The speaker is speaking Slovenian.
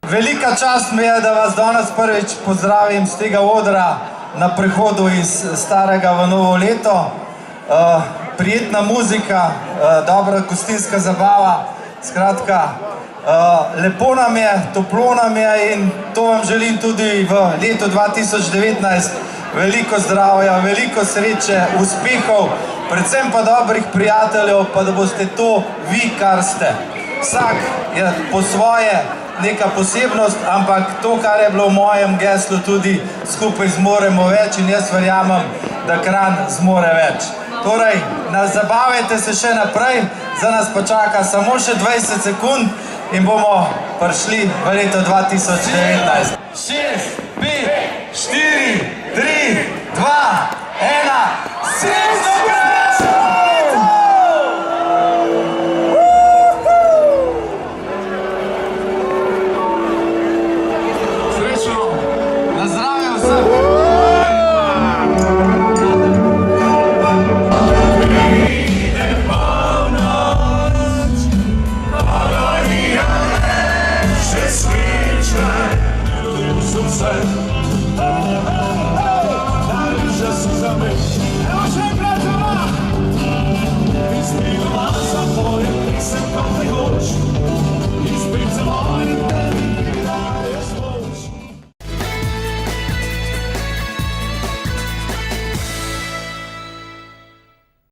Velika čast mi je, da vas danes prvič pozdravim z tega odra na prehodu iz starega v novo leto. Prijetna muzika, dobra gostinska zabava, skratka, lepo nam je, toplo nam je in to vam želim tudi v letu 2019. Veliko zdravja, veliko sreče, uspehov, predvsem pa dobrih prijateljev, pa da boste to vi, kar ste. Vsak je po svoje neka posebnost, ampak to, kar je bilo v mojem geslu, tudi skupaj zmoremo več in jaz verjamem, da Kranj zmore več. Torej, zabavajte se še naprej, za nas pa čaka samo še 20 sekund in bomo prišli v leto 2019. 6, 5, 4, 3, 2, 1, srečno Kranjsko! Srečno, na zdravje vsem! Sweet child,